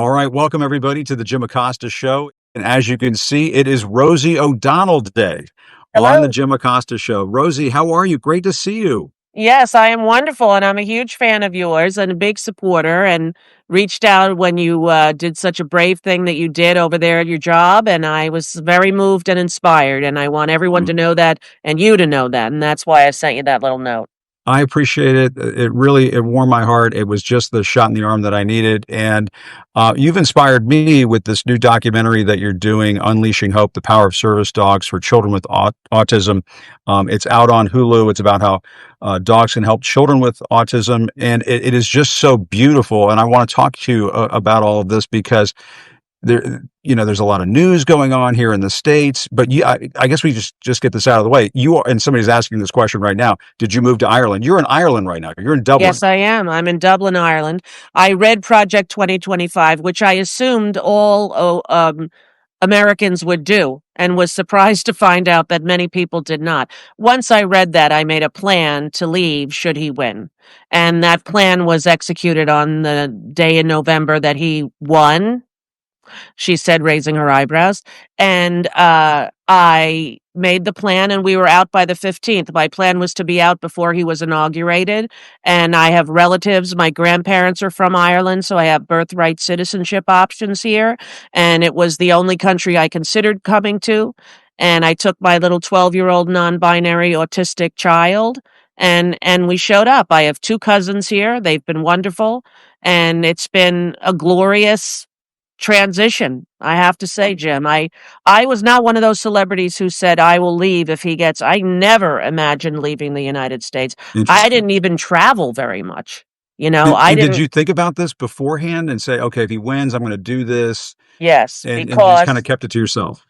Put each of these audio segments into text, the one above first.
All right, welcome everybody to the Jim Acosta Show. And as you can see, it is Rosie O'Donnell Day on the Hello. Jim Acosta Show. Rosie, how are you? Great to see you. Yes, I am wonderful, and I'm a huge fan of yours and a big supporter. And reached out when you did such a brave thing that you did over there at your job, and I was very moved and inspired. And I want everyone to know that, and you to know that, and that's why I sent you that little note. I appreciate it. It warmed my heart. It was just the shot in the arm that I needed. And you've inspired me with this new documentary that you're doing, Unleashing Hope, the Power of Service Dogs for Children with Autism. It's out on Hulu. It's about how dogs can help children with autism. And it is just so beautiful. And I want to talk to you about all of this because there's a lot of news going on here in the States, but I guess we just get this out of the way. You are, and somebody's asking this question right now. Did you move to Ireland? You're in Ireland right now. You're in Dublin. Yes, I am. I'm in Dublin, Ireland. I read Project 2025, which I assumed all Americans would do, and was surprised to find out that many people did not. Once I read that, I made a plan to leave should he win. And that plan was executed on the day in November that he won, she said, raising her eyebrows. And I made the plan, and we were out by the 15th. My plan was to be out before he was inaugurated. And I have relatives. My grandparents are from Ireland, so I have birthright citizenship options here. And it was the only country I considered coming to. And I took my little 12-year-old non-binary autistic child, and we showed up. I have two cousins here. They've been wonderful, and it's been a glorious transition, I have to say, Jim. I was not one of those celebrities who said I will leave if he gets. I never imagined leaving the United States. I Interesting. didn't even travel very much. I Did didn't. you think about this beforehand and say, okay, if he wins, I'm going to do this, Yes, and you just kind of because kept it to yourself?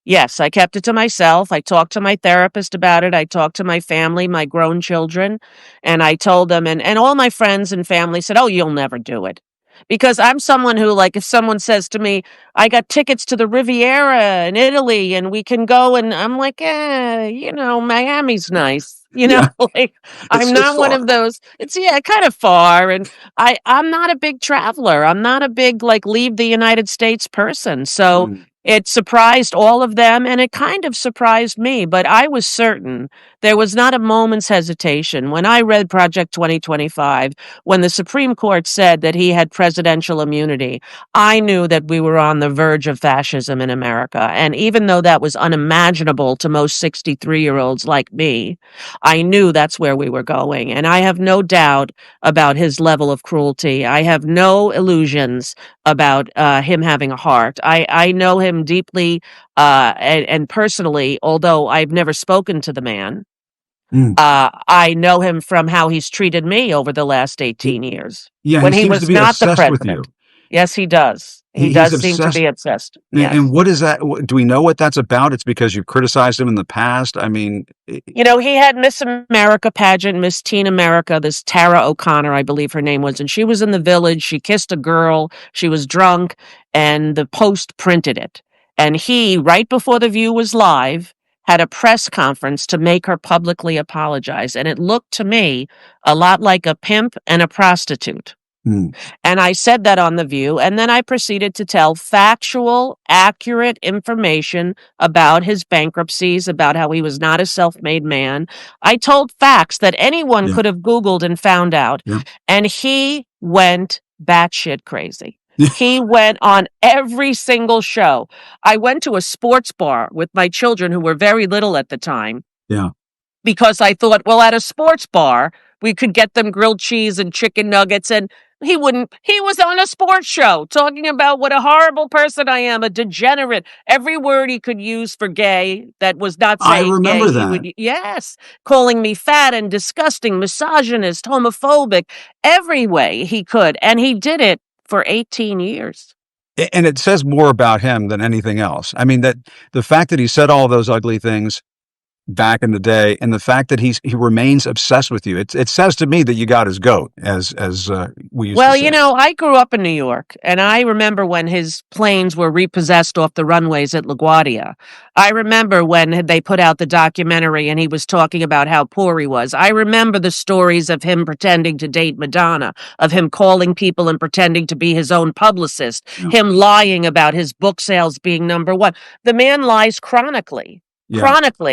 yes, I kept it to myself. I talked to my therapist about it. I talked to my family, my grown children, and I told them, and all my friends and family said, "Oh, you'll never do it." Because I'm someone who, like, if someone says to me, I got tickets to the Riviera in Italy and we can go, and I'm like, Miami's nice. Yeah, Like, I'm it's not one far. of those. It's, yeah, kind of far. And I'm not a big traveler. I'm not a big, like, leave the United States person. So Mm. it surprised all of them, and it kind of surprised me, but I was certain. There was not a moment's hesitation when I read Project 2025. When the Supreme Court said that he had presidential immunity, I knew that we were on the verge of fascism in America. And even though that was unimaginable to most 63-year-olds like me, I knew that's where we were going. And I have no doubt about his level of cruelty. I have no illusions about him having a heart. I know him deeply and personally, although I've never spoken to the man. Mm. I know him from how he's treated me over the last 18 years Yeah, he when he seems to was be not the obsessed with you. president. Yes, he does. He He's does seem to obsessed. be obsessed. And Yes. what is that? Do we know what that's about? It's because you've criticized him in the past. I mean, He had Miss America pageant, Miss Teen America, this Tara O'Connor, I believe her name was, and she was in the village. She kissed a girl. She was drunk, and the Post printed it. And he, right before The View was live, had a press conference to make her publicly apologize. And it looked to me a lot like a pimp and a prostitute. mm, And I said that on The View, and then I proceeded to tell factual, accurate information about his bankruptcies, about how he was not a self-made man. I told facts that anyone yeah, could have Googled and found out. yeah. And he went batshit crazy. He went on every single show. I went to a sports bar with my children, who were very little at the time, Yeah. because I thought, well, at a sports bar, we could get them grilled cheese and chicken nuggets. And he wouldn't. He was on a sports show talking about what a horrible person I am, a degenerate. Every word he could use for gay that was not I saying gay, remember he that. would, yes, calling me fat and disgusting, misogynist, homophobic, every way he could. And he did it for 18 years. And it says more about him than anything else. I mean, that the fact that he said all those ugly things back in the day, and the fact that he remains obsessed with you. It says to me that you got his goat, as we used to Well, say. I grew up in New York, and I remember when his planes were repossessed off the runways at LaGuardia. I remember when they put out the documentary and he was talking about how poor he was. I remember the stories of him pretending to date Madonna, of him calling people and pretending to be his own publicist, Yeah. him lying about his book sales being number one. The man lies chronically, Yeah.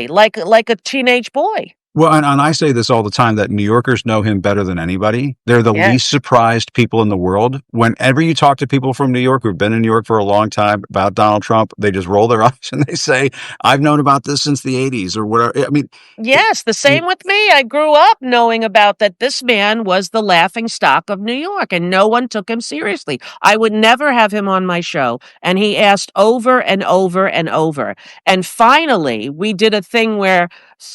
like a teenage boy. Well, and I say this all the time that New Yorkers know him better than anybody. They're the least Yes. surprised people in the world. Whenever you talk to people from New York who've been in New York for a long time about Donald Trump, they just roll their eyes and they say, "I've known about this since the '80s or whatever." I mean, it, Yes, the it, same with me. I grew up knowing about that this man was the laughing stock of New York and no one took him seriously. I would never have him on my show. And he asked over and over and over. And finally, we did a thing where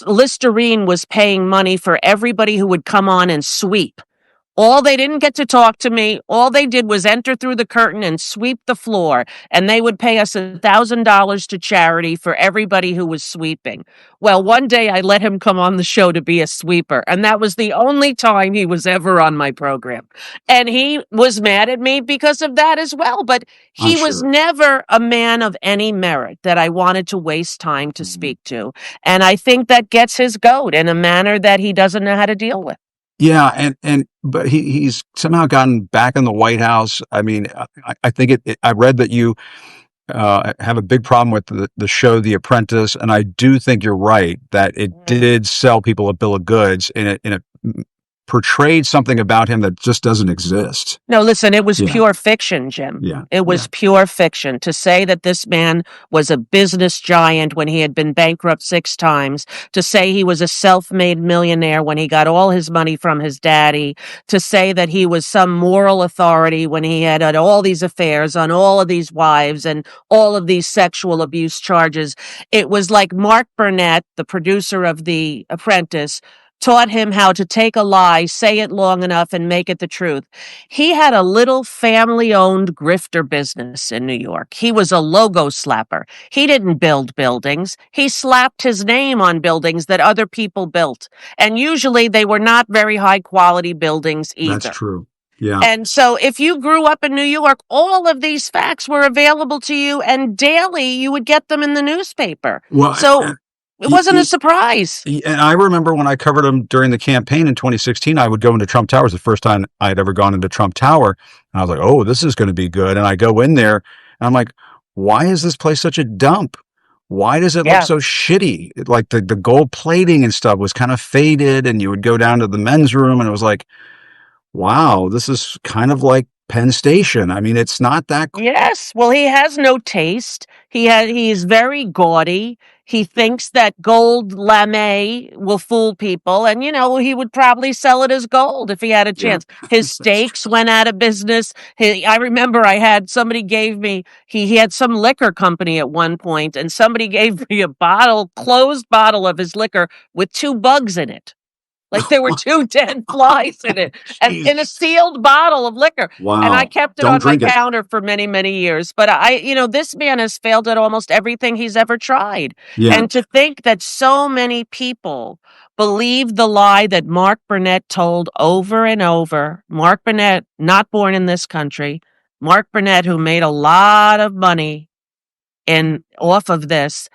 Listerine was paying money for everybody who would come on and sweep. All they didn't get to talk to me. All they did was enter through the curtain and sweep the floor. And they would pay us $1,000 to charity for everybody who was sweeping. Well, one day I let him come on the show to be a sweeper. And that was the only time he was ever on my program. And he was mad at me because of that as well. But I'm he was sure. never a man of any merit that I wanted to waste time to Mhm. speak to. And I think that gets his goat in a manner that he doesn't know how to deal with. Yeah, and but he's somehow gotten back in the White House. I mean, I think I read that you have a big problem with the show The Apprentice, and I do think you're right that it Mm. did sell people a bill of goods, and it portrayed something about him that just doesn't exist. No, listen, it was Yeah, pure fiction, Jim. yeah, It yeah. was pure fiction. To say that this man was a business giant when he had been bankrupt 6 times, to say he was a self-made millionaire when he got all his money from his daddy, to say that he was some moral authority when he had all these affairs on all of these wives and all of these sexual abuse charges. It was like Mark Burnett, the producer of The Apprentice, taught him how to take a lie, say it long enough, and make it the truth. He had a little family owned grifter business in New York. He was a logo slapper. He didn't build buildings. He slapped his name on buildings that other people built. And usually they were not very high quality buildings That's either. true. Yeah. And so if you grew up in New York, all of these facts were available to you and daily you would get them in the newspaper. Well, So it wasn't a surprise. and I remember when I covered him during the campaign in 2016, I would go into Trump Tower. It was the first time I had ever gone into Trump Tower. And I was like, oh, this is going to be good. And I go in there and I'm like, why is this place such a dump? Why does it look Yeah. so shitty? Like the gold plating and stuff was kind of faded. And you would go down to the men's room and it was like, wow, this is kind of like Penn Station. I mean, it's not that. Yes. Well, he has no taste. He's very gaudy. He thinks that gold lame will fool people. And, he would probably sell it as gold if he had a Yeah, chance. His that's true. steaks went out of business. I remember I had somebody gave me, he had some liquor company at one point, and somebody gave me a closed bottle of his liquor with 2 bugs in it. Like there were 2 dead flies in it and in a Jeez. sealed bottle of liquor. And I Wow. kept it Don't on my drink it. counter for many, many years. But this man has failed at almost everything he's ever tried. Yeah. And to think that so many people believe the lie that Mark Burnett told over and over. Mark Burnett, not born in this country. Mark Burnett, who made a lot of money off of this.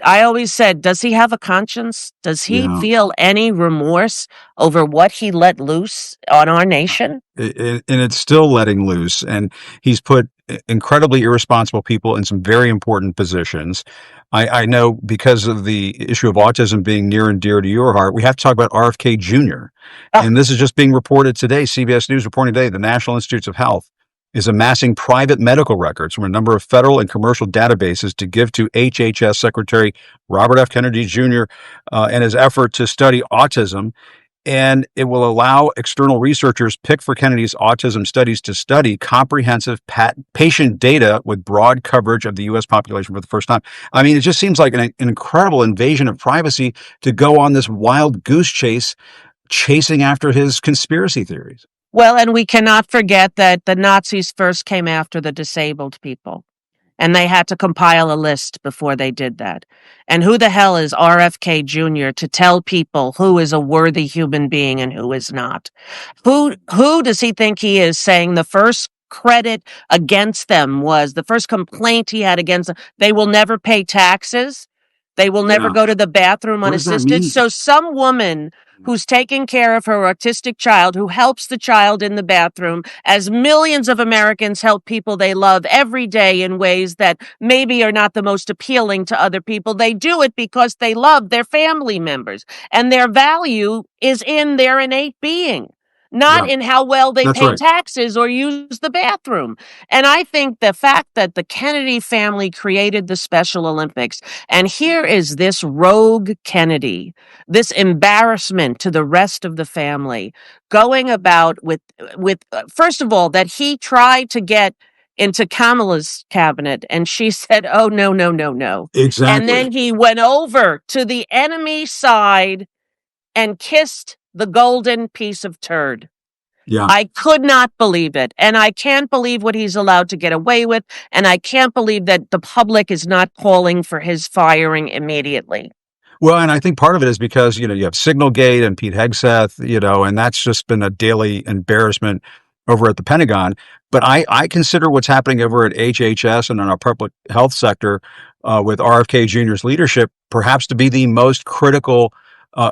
I always said, does he have a conscience? Does he Yeah. feel any remorse over what he let loose on our nation? And it's still letting loose. And he's put incredibly irresponsible people in some very important positions. I know because of the issue of autism being near and dear to your heart, we have to talk about RFK Jr. Oh, And this is just being reported today. CBS News reporting today, the National Institutes of Health is amassing private medical records from a number of federal and commercial databases to give to HHS Secretary Robert F. Kennedy Jr. In his effort to study autism. And it will allow external researchers picked for Kennedy's autism studies to study comprehensive patient data with broad coverage of the U.S. population for the first time. I mean, it just seems like an incredible invasion of privacy to go on this wild goose chase, chasing after his conspiracy theories. well, and we cannot forget that the Nazis first came after the disabled people. And they had to compile a list before they did that. And who the hell is RFK Jr. to tell people who is a worthy human being and who is not? Who does he think he is, saying the first credit against them was, the first complaint he had against them, they will never pay taxes. They will never Yeah. go to the bathroom What does that unassisted. mean? So some woman who's taking care of her autistic child, who helps the child in the bathroom, as millions of Americans help people they love every day in ways that maybe are not the most appealing to other people. They do it because they love their family members, and their value is in their innate being, not Yeah, in how well they that's pay right. taxes or use the bathroom. And I think the fact that the Kennedy family created the Special Olympics, and here is this rogue Kennedy, this embarrassment to the rest of the family, going about with first of all, that he tried to get into Kamala's cabinet and she said, "Oh, no, no, no, no." And Exactly. then he went over to the enemy side and kissed the golden piece of turd. Yeah. I could not believe it. And I can't believe what he's allowed to get away with. And I can't believe that the public is not calling for his firing immediately. Well, and I think part of it is because, you have Signalgate and Pete Hegseth, and that's just been a daily embarrassment over at the Pentagon. But I consider what's happening over at HHS and in our public health sector with RFK Jr.'s leadership perhaps to be the most critical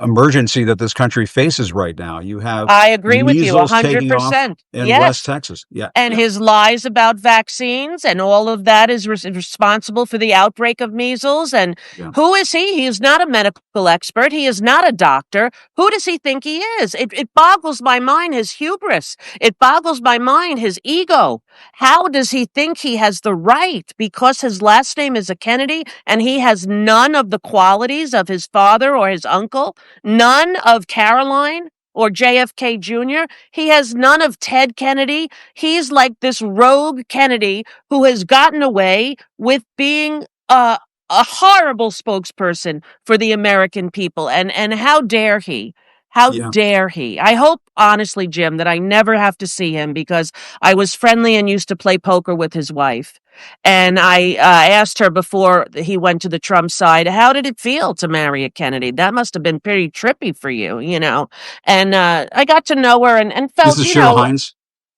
emergency that this country faces right now. You have I agree with you measles taking off 100%. in West Yes. Texas. Yeah, And yeah, his lies about vaccines and all of that is responsible for the outbreak of measles. And yeah. who is he? He is not a medical expert. He is not a doctor. Who does he think he is? It boggles my mind, his hubris. It boggles my mind, his ego. How does he think he has the right, because his last name is a Kennedy and he has none of the qualities of his father or his uncle, none of Caroline or JFK Jr.? He has none of Ted Kennedy. He's like this rogue Kennedy who has gotten away with being a horrible spokesperson for the American people. And how dare he? How Yeah. dare he? I hope, honestly, Jim, that I never have to see him, because I was friendly and used to play poker with his wife. And I asked her before he went to the Trump side, how did it feel to marry a Kennedy? That must have been pretty trippy for you. And I got to know her and This felt, is Cheryl Hines.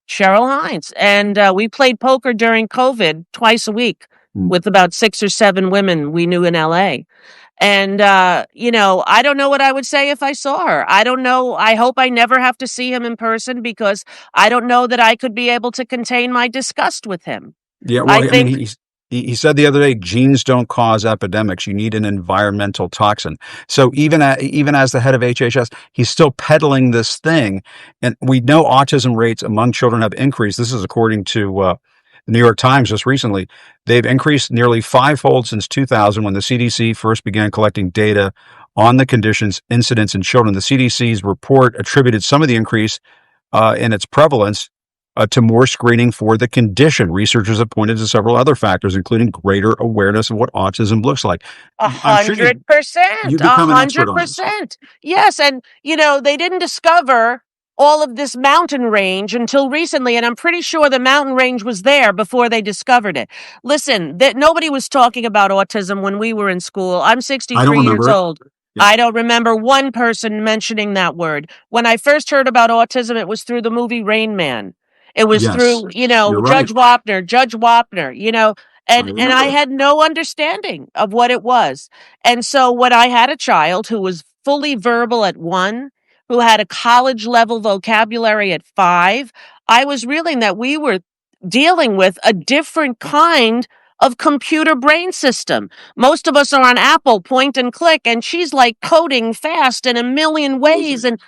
Cheryl Hines. And we played poker during COVID twice a week Mm. with about 6 or 7 women we knew in LA. And, I don't know what I would say if I saw her. I don't know. I hope I never have to see him in person, because I don't know that I could be able to contain my disgust with him. Yeah, I well, I mean, think he said the other day, genes don't cause epidemics. You need an environmental toxin. So even as the head of HHS, he's still peddling this thing, and we know autism rates among children have increased. This is according to the New York Times just recently. They've increased nearly fivefold since 2000, when the CDC first began collecting data on the condition's incidence in children. The CDC's report attributed some of the increase in its prevalence to more screening for the condition. Researchers have pointed to several other factors, including greater awareness of what autism looks like. a I'm sure you 100%, you a become an expert hundred on this. percent. Yes. And, they didn't discover all of this mountain range until recently. And I'm pretty sure the mountain range was there before they discovered it. Listen, that nobody was talking about autism when we were in school. I'm I don't 63 years remember it. old. Yeah. I don't remember one person mentioning that word. When I first heard about autism, it was through the movie Rain Man. It was Yes, through, you're right. Judge Wapner, I and I remember. had no understanding of what it was. And so when I had a child who was fully verbal at 1, who had a college level vocabulary at 5, I was realizing that we were dealing with a different kind of computer brain system. Most of us are on Apple point and click, and she's like coding fast in a million ways. And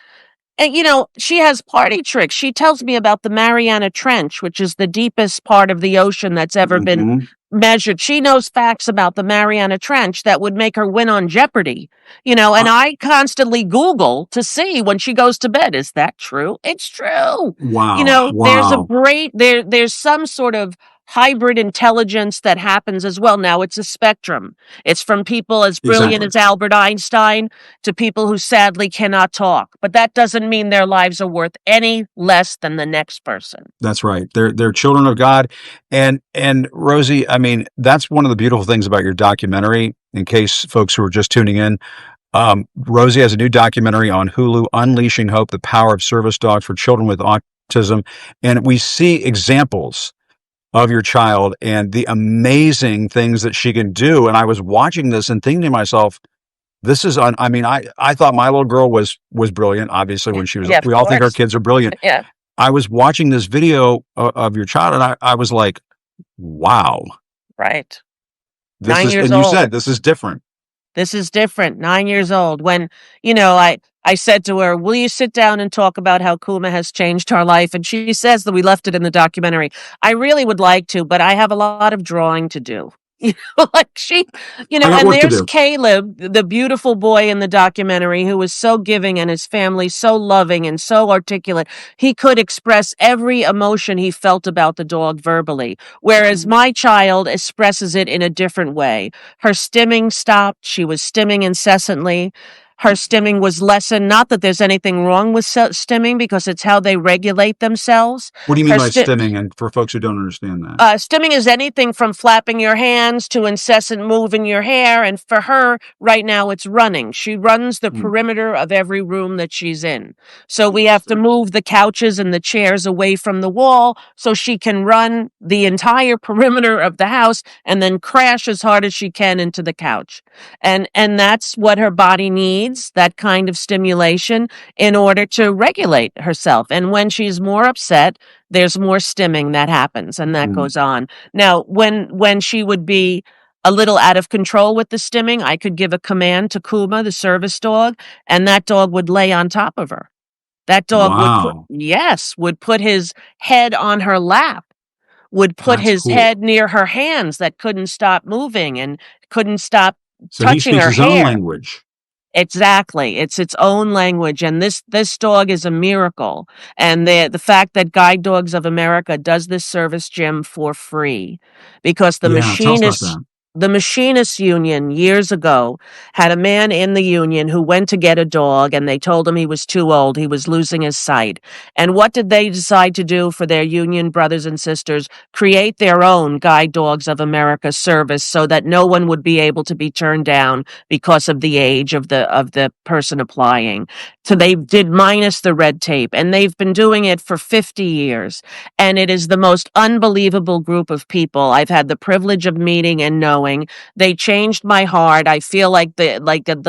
she has party tricks. She tells me about the Mariana Trench, which is the deepest part of the ocean that's ever been Mhm. measured. She knows facts about the Mariana Trench that would make her win on Jeopardy. Uh, And I constantly Google to see when she goes to bed, is that true? It's true. wow, There's a wow. great there's some sort of hybrid intelligence that happens as well. Now it's a spectrum. It's from people as brilliant Exactly. as Albert Einstein to people who sadly cannot talk. But that doesn't mean their lives are worth any less than the next person. That's right. They're children of God. And Rosie, I mean, that's one of the beautiful things about your documentary, in case folks who are just tuning in. Rosie has a new documentary on Hulu, Unleashing Hope, the Power of Service Dogs for Children with Autism. And we see examples of your child and the amazing things that she can do. And I was watching this and thinking to myself, this is I mean, I thought my little girl was brilliant, obviously, when she was, Yeah, of we all think our course. kids are brilliant. Yeah, I was watching this video of your child, and I was like, wow, right. this Nine is, years and you old. said this is different. This is different. 9 years old. When, I said to her, will you sit down and talk about how Kuma has changed our life? And she says that we left it in the documentary. I really would like to, but I have a lot of drawing to do. Like I got and work to there's do. Caleb, the beautiful boy in the documentary who was so giving and his family so loving and so articulate. He could express every emotion he felt about the dog verbally, whereas my child expresses it in a different way. Her stimming stopped. She was stimming incessantly. Her stimming was lessened. Not that there's anything wrong with stimming because it's how they regulate themselves. What do you mean Her by sti- stimming? And for folks who don't understand that, Stimming is anything from flapping your hands to incessant moving your hair. And for her, right now, it's running. She runs the mm, perimeter of every room that she's in. So we have to move the couches and the chairs away from the wall so she can run the entire perimeter of the house and then crash as hard as she can into the couch. And that's what her body needs, that kind of stimulation in order to regulate herself. And when she's more upset, there's more stimming that happens and that mm, goes on. Now, when she would be a little out of control with the stimming, I could give a command to Kuma, the service dog, and that dog would lay on top of her. That dog wow, would put his head on her lap, would put that's his cool. head near her hands that couldn't stop moving and couldn't stop So he touching speaks her his own hair. language. Exactly. It's its own language, and this dog is a miracle. And the fact that Guide Dogs of America does this service, Jim, for free, because Yeah, tell us about that. the machinists union years ago had a man in the union who went to get a dog, and they told him he was too old. He was losing his sight. And what did they decide to do for their union brothers and sisters? Create their own Guide Dogs of America service so that no one would be able to be turned down because of the age of the person applying. So they did minus the red tape, and they've been doing it for 50 years. And it is the most unbelievable group of people I've had the privilege of meeting and knowing. They changed my heart. I feel like the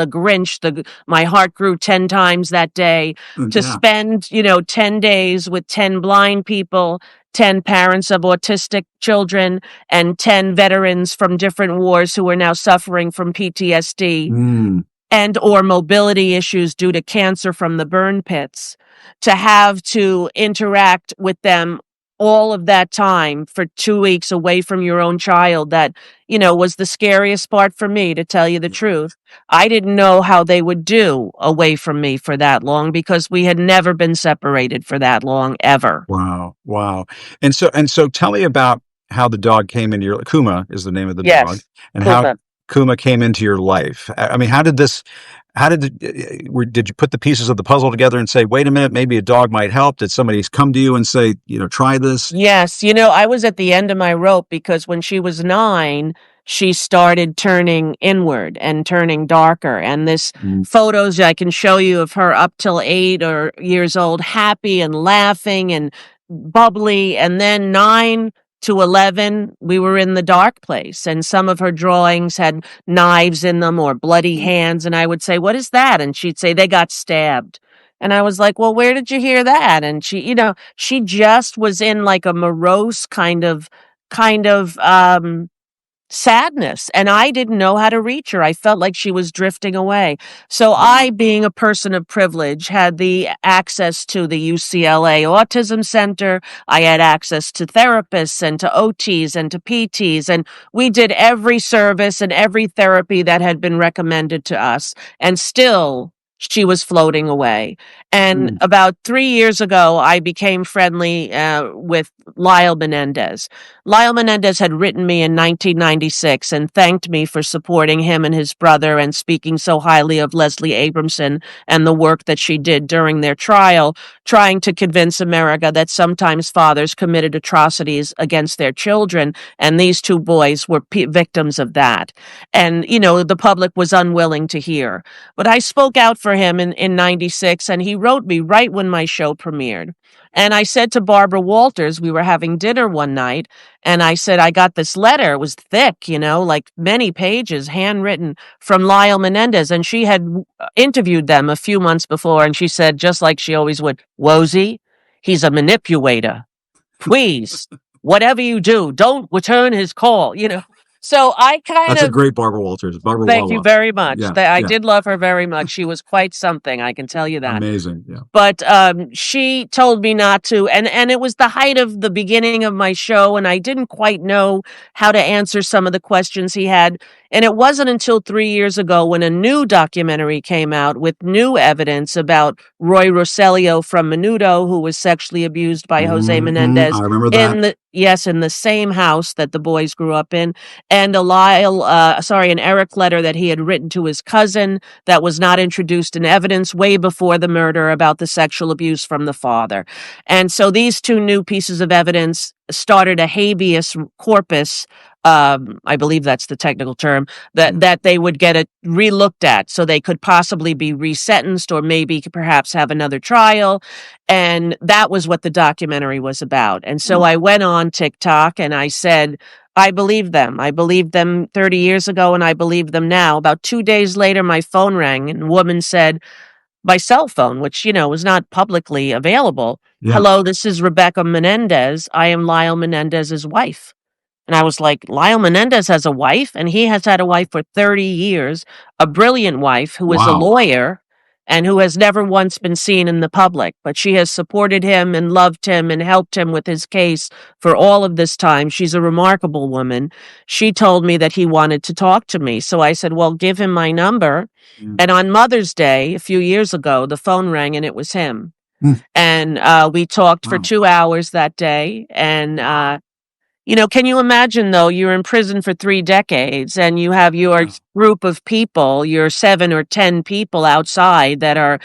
Grinch, my heart grew 10 times that day to Yeah. spend, 10 days with 10 blind people, 10 parents of autistic children, and 10 veterans from different wars who are now suffering from PTSD Mm, and or mobility issues due to cancer from the burn pits, to have to interact with them all of that time for 2 weeks away from your own child, that was the scariest part for me, to tell you the yeah. truth. I didn't know how they would do away from me for that long because we had never been separated for that long, ever. Wow, wow. And so tell me about how the dog came into your, Kuma is the name of the dog, Yes, and how Kuma. Kuma came into your life. I mean, did you put the pieces of the puzzle together and say, wait a minute, maybe a dog might help? Did somebody come to you and say, try this? Yes, I was at the end of my rope because when she was 9, she started turning inward and turning darker. And this Mm, photos I can show you of her up till 8 or years old, happy and laughing and bubbly. And then 9 to 11, we were in the dark place. And some of her drawings had knives in them or bloody hands. And I would say, what is that? And she'd say, they got stabbed. And I was like, well, where did you hear that? And she just was in like a morose kind of sadness, and I didn't know how to reach her. I felt like she was drifting away. So I, wow. being a person of privilege, had the access to the UCLA Autism Center. I had access to therapists and to OTs and to PTs, and we did every service and every therapy that had been recommended to us. And still she was floating away. And Mm. about 3 years ago, I became friendly with Lyle Menendez. Lyle Menendez had written me in 1996 and thanked me for supporting him and his brother and speaking so highly of Leslie Abramson and the work that she did during their trial, trying to convince America that sometimes fathers committed atrocities against their children. And these two boys were victims of that. And, the public was unwilling to hear. But I spoke out for him in 96, and he wrote me right when my show premiered. And I said to Barbara Walters, we were having dinner one night, and I said, I got this letter. It was thick, like many pages, handwritten from Lyle Menendez. And she had interviewed them a few months before, and she said, just like she always would, Wozie, he's a manipulator. Please, whatever you do, don't return his call. So I kind That's a of great Barbara Walters, Barbara thank you Wawa. very much. Yeah, I yeah, did love her very much. She was quite something, I can tell you that. amazing. Yeah. But she told me not to, and it was the height of the beginning of my show, and I didn't quite know how to answer some of the questions he had. And it wasn't until 3 years ago when a new documentary came out with new evidence about Roy Rossellio from Menudo, who was sexually abused by Jose Menendez I remember that. in the same house that the boys grew up in, and an Eric letter that he had written to his cousin that was not introduced in evidence way before the murder about the sexual abuse from the father. And so these two new pieces of evidence started a habeas corpus. I believe that's the technical term, that they would get it relooked at so they could possibly be resentenced or maybe perhaps have another trial. And that was what the documentary was about. And so I went on TikTok and I said, I believed them. I believed them 30 years ago and I believe them now. About 2 days later, my phone rang and a woman said, my cell phone, which, was not publicly available. Yeah. Hello, this is Rebecca Menendez. I am Lyle Menendez's wife. And I was like, Lyle Menendez has a wife, and he has had a wife for 30 years, a brilliant wife who is a Wow. lawyer and who has never once been seen in the public. But she has supported him and loved him and helped him with his case for all of this time. She's a remarkable woman. She told me that he wanted to talk to me. So I said, well, give him my number. Mm. And on Mother's Day, a few years ago, the phone rang and it was him. Mm. And we talked for Wow. 2 hours that day. And, can you imagine, though, you're in prison for 3 decades and you have your group of people, your 7 or 10 people outside that are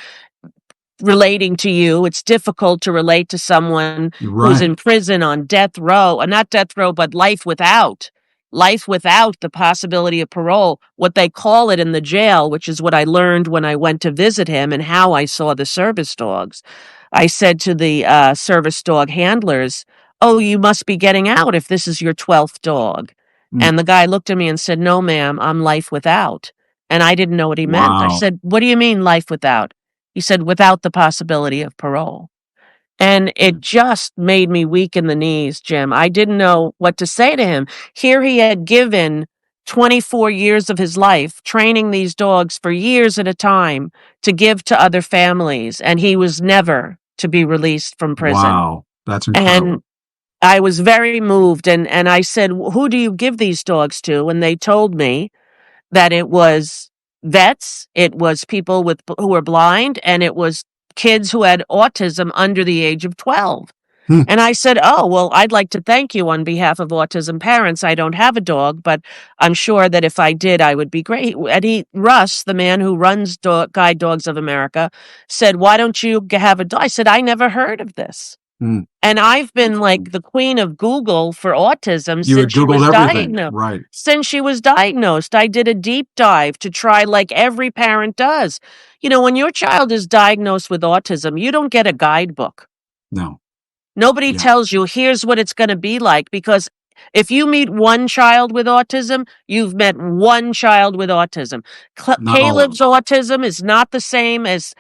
relating to you. It's difficult to relate to someone who's in prison on death row, not death row, but life without the possibility of parole, what they call it in the jail, which is what I learned when I went to visit him and how I saw the service dogs. I said to the service dog handlers, oh, you must be getting out if this is your 12th dog. And the guy looked at me and said, no, ma'am, I'm life without. And I didn't know what he meant. I said, what do you mean life without? He said, without the possibility of parole. And it just made me weak in the knees, Jim. I didn't know what to say to him. Here he had given 24 years of his life training these dogs for years at a time to give to other families, and he was never to be released from prison. Wow, that's incredible. And I was very moved, and I said, who do you give these dogs to? And they told me that it was vets, it was people who were blind, and it was kids who had autism under the age of 12. And I said, oh, well, I'd like to thank you on behalf of autism parents. I don't have a dog, but I'm sure that if I did, I would be great. And Russ, the man who runs Guide Dogs of America, said, why don't you have a dog? I said, I never heard of this. And I've been like the queen of Google for autism since she was diagnosed. Right. Since she was diagnosed, I did a deep dive to try, like every parent does. When your child is diagnosed with autism, you don't get a guidebook. No. Nobody tells you, here's what it's going to be like, because if you meet one child with autism, you've met one child with autism. Caleb's autism is not the same as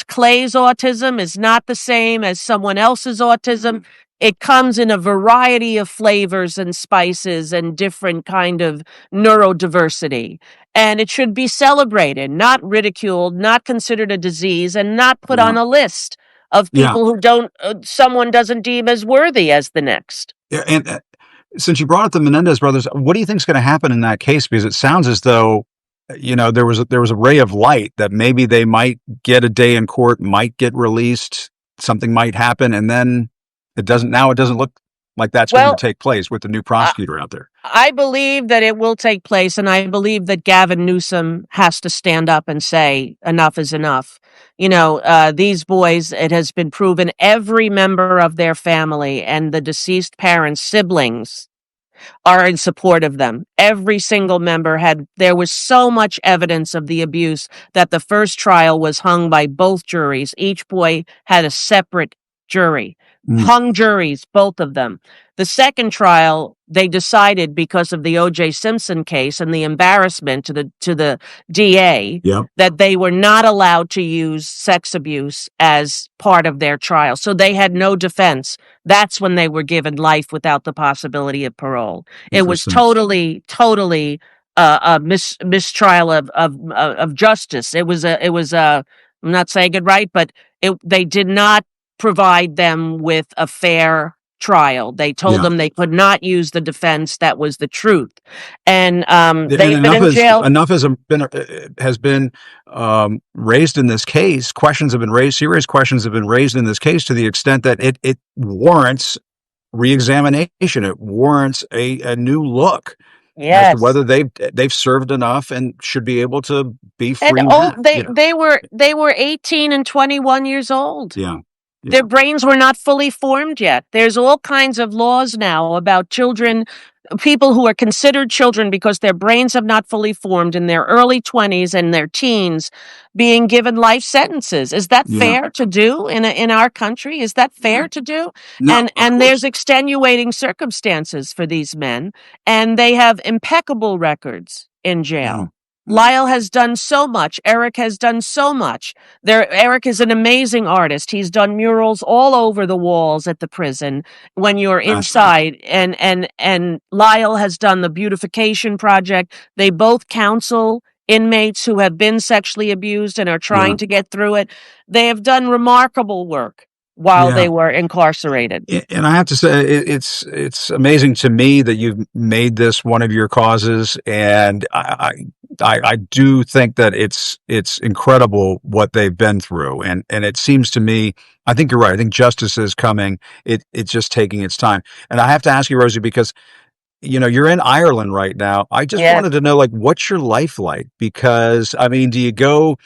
Clay's autism, is not the same as someone else's autism. It comes in a variety of flavors and spices and different kind of neurodiversity. And it should be celebrated, not ridiculed, not considered a disease, and not put on a list of people who someone doesn't deem as worthy as the next. Yeah, and since you brought up the Menendez brothers, what do you think is going to happen in that case? Because it sounds as though there was a ray of light that maybe they might get a day in court, might get released, something might happen, and then it doesn't look like that's going to Well, take place with the new I prosecutor out there. I believe that it will take place, and I believe that Gavin Newsom has to stand up and say enough is enough. These boys, it has been proven every member of their family and the deceased parents' siblings are in support of them. Every single member there was so much evidence of the abuse that the first trial was hung by both juries. Each boy had a separate jury, Mm, hung juries, both of them. The second trial, they decided because of the O.J. Simpson case and the embarrassment to the DA yep. that they were not allowed to use sex abuse as part of their trial. So they had no defense. That's when they were given life without the possibility of parole. It was Interesting. totally a mistrial of justice. It was a. I'm not saying it right, but they did not provide them with a fair trial. They told Yeah. them they could not use the defense that was the truth, and And they've been in jail. enough has been raised in this case. Questions have been raised. Serious questions have been raised in this case to the extent that it warrants reexamination. It warrants a new look as to Yes. whether they've served enough and should be able to be And free men. they were 18 and 21 years old. Yeah, Their yeah, brains were not fully formed yet. There's all kinds of laws now about children, people who are considered children because their brains have not fully formed in their early 20s and their teens being given life sentences. Is that yeah. fair to do in our country? Is that fair to do? No, of And there's course. extenuating circumstances for these men, and they have impeccable records in Mm, jail. mm. Lyle has done so much. Eric has done so much. Eric is an amazing artist. He's done murals all over the walls at the prison when you're Fascinating. inside. And Lyle has done the beautification project. They both counsel inmates who have been sexually abused and are Yeah, trying to get through it. They have done remarkable work while yeah. they were incarcerated. And I have to say, it's amazing to me that you've made this one of your causes, and I do think that it's incredible what they've been through, and it seems to me, I think you're right. I think justice is coming. It's just taking its time. And I have to ask you, Rosie, because you're in Ireland right now. I just Yes. wanted to know, like, what's your life like? Because I mean, do you go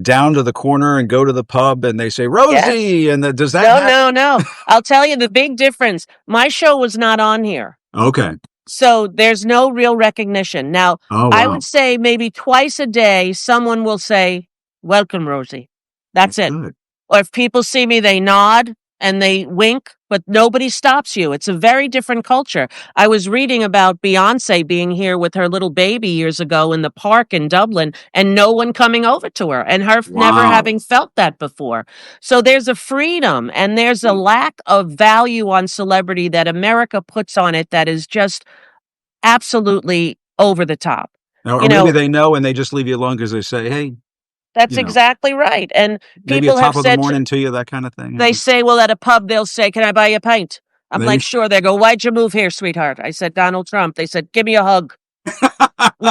down to the corner and go to the pub and they say Yes. Rosie, and does that No, happen? no, no. I'll tell you the big difference. My show was not on here. Okay. So there's no real recognition. Now, Oh, I would wow. say maybe twice a day, someone will say, "Welcome, Rosie." That's it. Good. Or if people see me, they nod and they wink, but nobody stops you. It's a very different culture. I was reading about Beyonce being here with her little baby years ago in the park in Dublin and no one coming over to her and her never Wow. having felt that before. So there's a freedom and there's a lack of value on celebrity that America puts on it that is just absolutely over the top. Or You maybe know, they know and they just leave you alone because they say, "Hey, that's you know, exactly right. And maybe a people have top of the said morning to you," that kind of thing. they say, well, at a pub, they'll say, "Can I buy you a pint?" I'm There you like, "Sure." They go, "Why'd you move here, sweetheart?" I said, "Donald Trump." They said, "Give me a hug."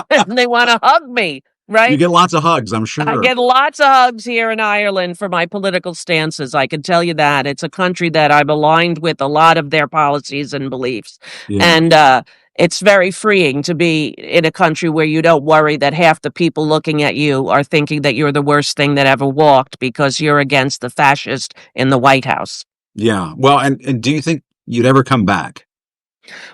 And they want to hug me, you right? get lots of hugs, I'm I sure. get lots of hugs here in Ireland for my political stances. I can tell you that. It's a country that I'm aligned with a lot of their policies and beliefs. Yeah. And it's very freeing to be in a country where you don't worry that half the people looking at you are thinking that you're the worst thing that ever walked because you're against the fascist in the White House. Yeah. Well, and do you think you'd ever come back?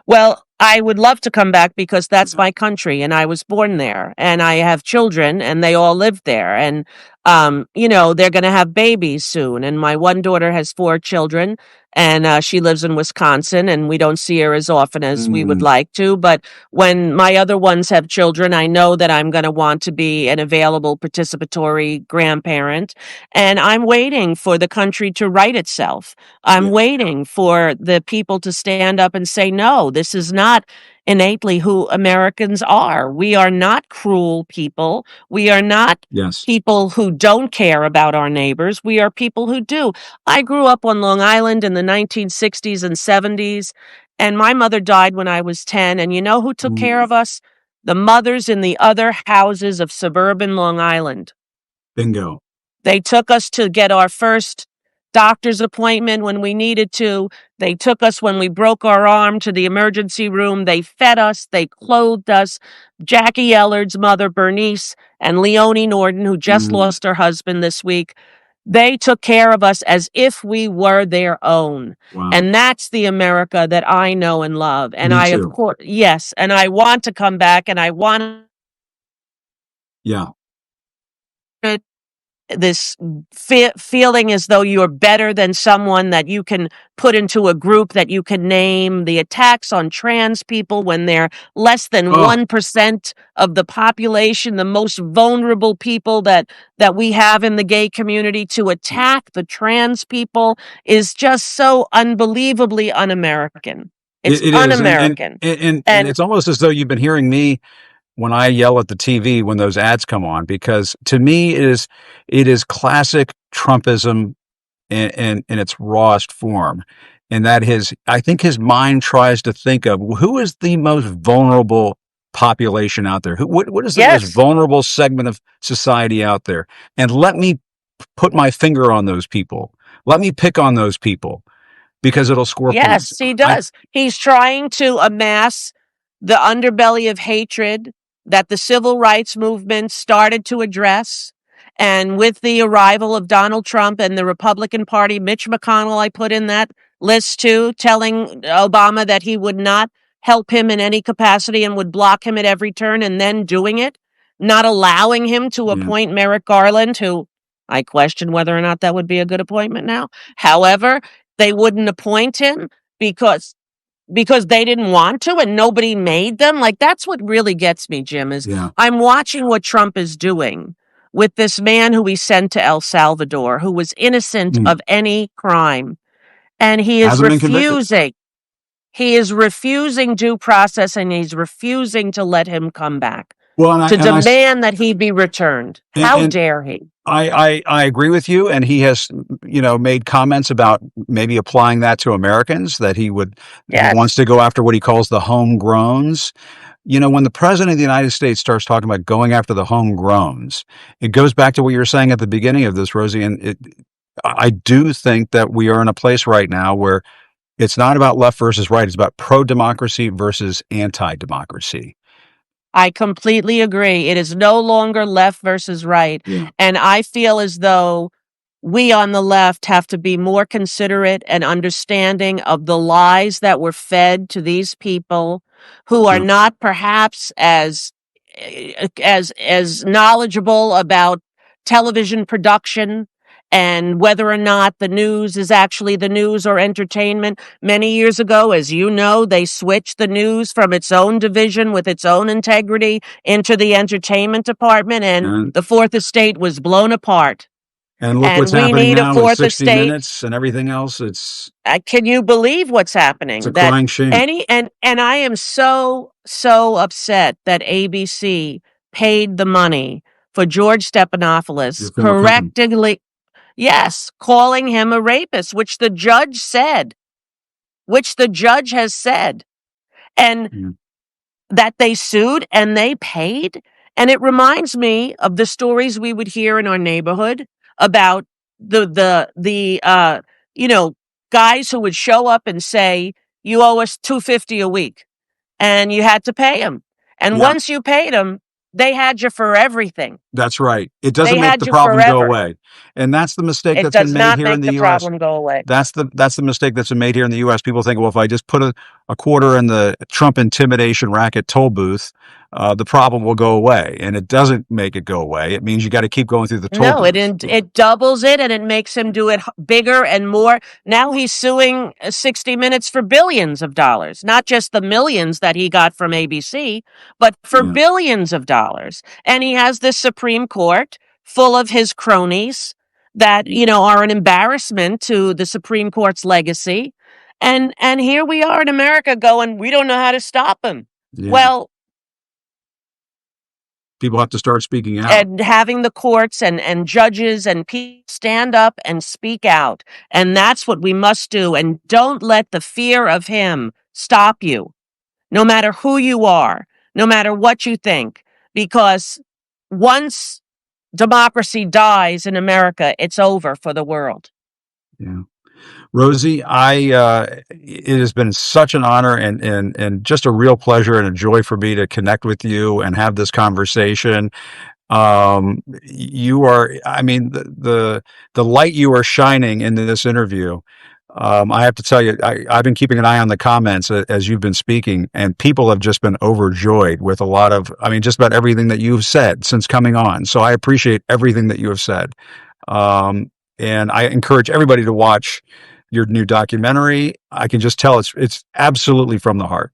Well, I would love to come back because that's my country and I was born there and I have children and they all live there. And, they're going to have babies soon. And my one daughter has 4 children and she lives in Wisconsin and we don't see her as often as we would Mm, like to. But when my other ones have children, I know that I'm going to want to be an available participatory grandparent. And I'm waiting for the country to right itself. I'm yeah. waiting for the people to stand up and say, no, this is not innately who Americans are. We are not cruel people. We are not Yes. people who don't care about our neighbors. We are people who do. I grew up on Long Island in the 1960s and 70s, and my mother died when I was 10. And you know who took care Mm, of us? the mothers in the other houses of suburban Long Island. Bingo. They took us to get our first doctor's appointment when we needed to. They took us when we broke our arm to the emergency room. They fed us. They clothed us. Jackie Ellard's mother, Bernice, and Leonie Norton, who just Mm, lost her husband this week, they took care of us as if we were their own. wow. And that's the America that I know and love. And Me I, of too. course, yes, and I want to come back, and I want Yeah. this feeling as though you're better than someone that you can put into a group that you can name. The attacks on trans people when they're less than Oh, 1% of the population, the most vulnerable people that we have in the gay community, to attack the trans people is just so unbelievably un-American. It's it is. un-American. And And it's almost as though you've been hearing me when I yell at the TV when those ads come on, because to me it is classic Trumpism in its rawest form. And that I think his mind tries to think of who is the most vulnerable population out there? What is the most yes, vulnerable segment of society out there? And let me put my finger on those people. Let me pick on those people because it'll score points. yes, he does. He's trying to amass the underbelly of hatred that the civil rights movement started to address. And with the arrival of Donald Trump and the Republican Party, Mitch McConnell, I put in that list too, telling Obama that he would not help him in any capacity and would block him at every turn, and then doing it, not allowing him to Yeah, appoint Merrick Garland, who I question whether or not that would be a good appointment now. However, they wouldn't appoint him because they didn't want to and nobody made them. Like, that's what really gets me, Jim, is yeah. I'm watching what Trump is doing with this man who he sent to El Salvador, who was innocent Mm. of any crime. And he is Hasn't been convicted. refusing. He is refusing due process, and he's refusing to let him come back, Well, to demand that he be returned. How and dare he? I agree with you, and he has, made comments about maybe applying that to Americans, that he wants Yes. to go after what he calls the homegrowns. When the president of the United States starts talking about going after the homegrowns, it goes back to what you were saying at the beginning of this, Rosie, and I do think that we are in a place right now where it's not about left versus right, it's about pro-democracy versus anti-democracy. I completely agree. It is no longer left versus right. Yeah. And I feel as though we on the left have to be more considerate and understanding of the lies that were fed to these people who are Yeah. not perhaps as knowledgeable about television production and whether or not the news is actually the news or entertainment. Many years ago, as you know, they switched the news from its own division with its own integrity into the entertainment department, and And the fourth estate was blown apart. look And what's we happening need a now with fourth 60 estate. Minutes and everything else. Can you believe what's It's a happening? That crying shame. and I am so upset that ABC paid the money for George Stephanopoulos, Your film company. correctly, yes, calling him a rapist, which the judge said, which the judge has said, and Yeah. that they sued and they paid. And it reminds me of the stories we would hear in our neighborhood about the you know, guys who would show up and say, "You owe us $250 a week," and you had to pay them. And Yeah. once you paid them, they had you for everything. That's right. It They doesn't make had the you problem go forever. away. And that's the mistake It that's been does made not here in make the the US. problem go away. That's the mistake that's been made here in the US. People think, well, if I just put a quarter in the Trump intimidation racket toll booth, the problem will go away. And it doesn't make it go away. It means you got to keep going through the toll No, booth. it doubles it, and it makes him do it bigger and more. Now he's suing 60 Minutes for billions of dollars, not just the millions that he got from ABC, but for Yeah. billions of dollars. And he has this Supreme Court full of his cronies that, are an embarrassment to the Supreme Court's legacy. And here we are in America going, we don't know how to stop him. Yeah. Well, People have to start speaking out. and having the courts and judges and people stand up and speak out. And that's what we must do. And don't let the fear of him stop you, no matter who you are, no matter what you think, because once democracy dies in America, it's over for the world. Yeah. Rosie, it has been such an honor and just a real pleasure and a joy for me to connect with you and have this conversation. You are, I mean, the light you are shining in this interview. I have to tell you, I've been keeping an eye on the comments as you've been speaking, and people have just been overjoyed with a lot of, I mean, just about everything that you've said since coming on. So I appreciate everything that you have said. Um, and I encourage everybody to watch your new documentary. I can just tell it's absolutely from the heart.